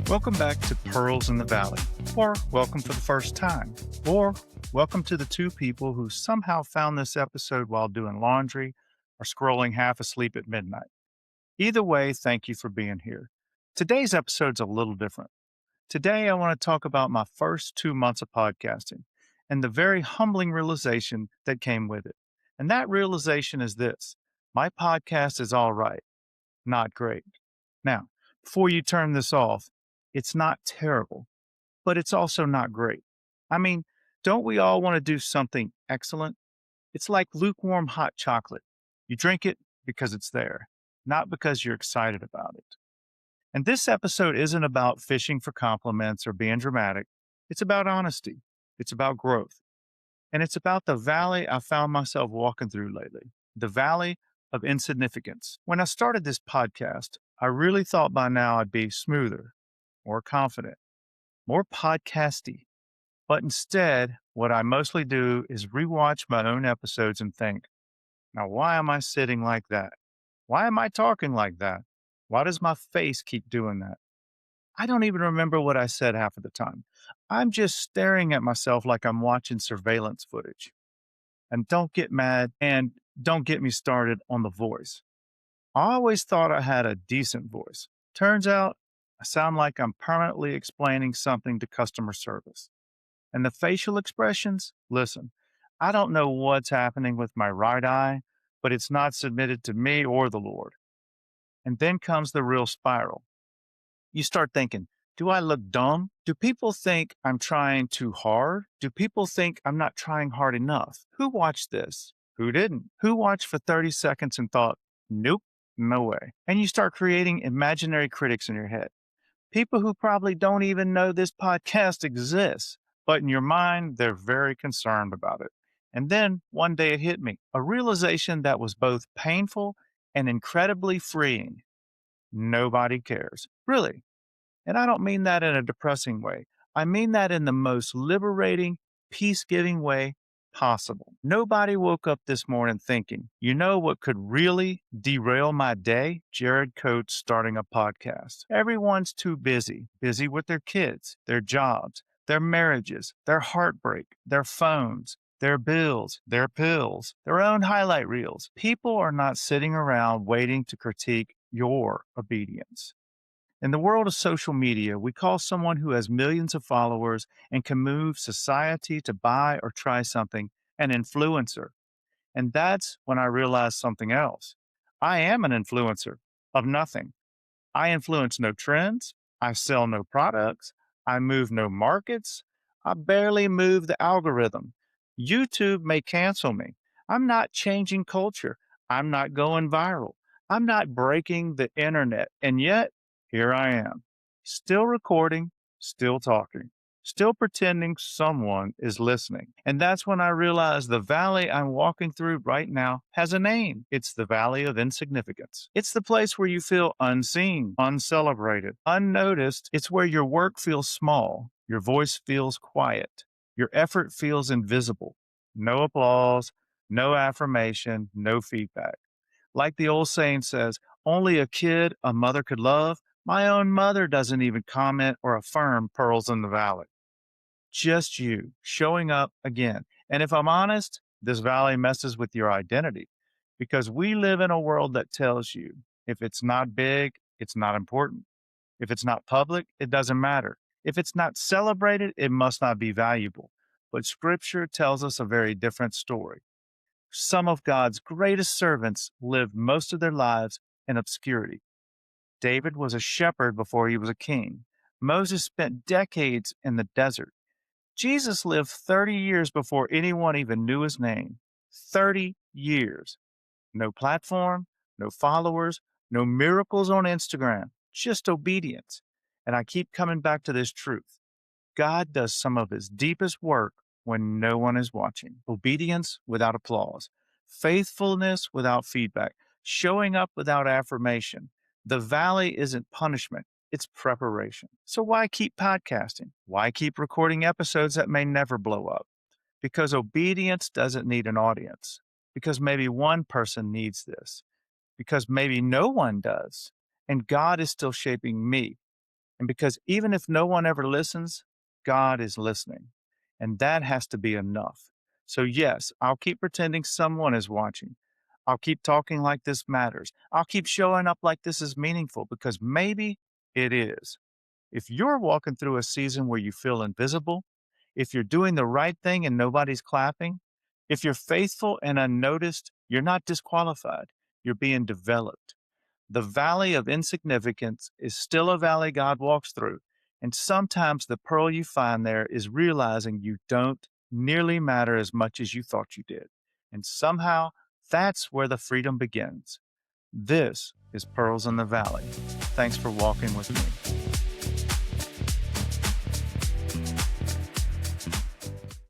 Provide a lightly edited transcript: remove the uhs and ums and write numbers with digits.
Welcome back to Pearls in the Valley, or welcome for the first time, or welcome to the two people who somehow found this episode while doing laundry or scrolling half asleep at midnight. Either way, thank you for being here. Today's episode's a little different. Today, I want to talk about my first 2 months of podcasting and the very humbling realization that came with it. And that realization is this: my podcast is all right, not great. Now, before you turn this off, it's not terrible, but it's also not great. I mean, don't we all want to do something excellent? It's like lukewarm hot chocolate. You drink it because it's there, not because you're excited about it. And this episode isn't about fishing for compliments or being dramatic. It's about honesty. It's about growth. And it's about the valley I found myself walking through lately, the Valley of Insignificance. When I started this podcast, I really thought by now I'd be smoother, more confident, more podcasty. But instead, what I mostly do is rewatch my own episodes and think, now, why am I sitting like that? Why am I talking like that? Why does my face keep doing that? I don't even remember what I said half of the time. I'm just staring at myself like I'm watching surveillance footage. And don't get mad and don't get me started on the voice. I always thought I had a decent voice. Turns out I sound like I'm permanently explaining something to customer service. And the facial expressions, listen, I don't know what's happening with my right eye, but it's not submitted to me or the Lord. And then comes the real spiral. You start thinking, do I look dumb? Do people think I'm trying too hard? Do people think I'm not trying hard enough? Who watched this? Who didn't? Who watched for 30 seconds and thought, nope, no way? And you start creating imaginary critics in your head. People who probably don't even know this podcast exists, but in your mind, they're very concerned about it. And then one day it hit me, a realization that was both painful and incredibly freeing. Nobody cares. Really. And I don't mean that in a depressing way. I mean that in the most liberating, peace-giving way possible. Nobody woke up this morning thinking, you know what could really derail my day? Jared Coates starting a podcast. Everyone's too busy, busy with their kids, their jobs, their marriages, their heartbreak, their phones, their bills, their pills, their own highlight reels. People are not sitting around waiting to critique your obedience. In the world of social media, we call someone who has millions of followers and can move society to buy or try something an influencer. And that's when I realized something else. I am an influencer of nothing. I influence no trends. I sell no products. I move no markets. I barely move the algorithm. YouTube may cancel me. I'm not changing culture. I'm not going viral. I'm not breaking the internet. And yet, here I am, still recording, still talking, still pretending someone is listening. And that's when I realized the valley I'm walking through right now has a name. It's the Valley of Insignificance. It's the place where you feel unseen, uncelebrated, unnoticed. It's where your work feels small, your voice feels quiet, your effort feels invisible. No applause, no affirmation, no feedback. Like the old saying says, only a kid a mother could love. My own mother doesn't even comment or affirm Pearls in the Valley. Just you showing up again. And if I'm honest, this valley messes with your identity because we live in a world that tells you if it's not big, it's not important. If it's not public, it doesn't matter. If it's not celebrated, it must not be valuable. But scripture tells us a very different story. Some of God's greatest servants lived most of their lives in obscurity. David was a shepherd before he was a king. Moses spent decades in the desert. Jesus lived 30 years before anyone even knew his name. 30 years. No platform, no followers, no miracles on Instagram, just obedience. And I keep coming back to this truth. God does some of his deepest work when no one is watching. Obedience without applause, faithfulness without feedback, showing up without affirmation. The valley isn't punishment, it's preparation. So why keep podcasting? Why keep recording episodes that may never blow up? Because obedience doesn't need an audience. Because maybe one person needs this. Because maybe no one does. And God is still shaping me. And because even if no one ever listens, God is listening. And that has to be enough. So, yes, I'll keep pretending someone is watching. I'll keep talking like this matters. I'll keep showing up like this is meaningful because maybe it is. If you're walking through a season where you feel invisible, if you're doing the right thing and nobody's clapping, if you're faithful and unnoticed, you're not disqualified. You're being developed. The valley of insignificance is still a valley God walks through. And sometimes the pearl you find there is realizing you don't nearly matter as much as you thought you did. And somehow that's where the freedom begins. This is Pearls in the Valley. Thanks for walking with me.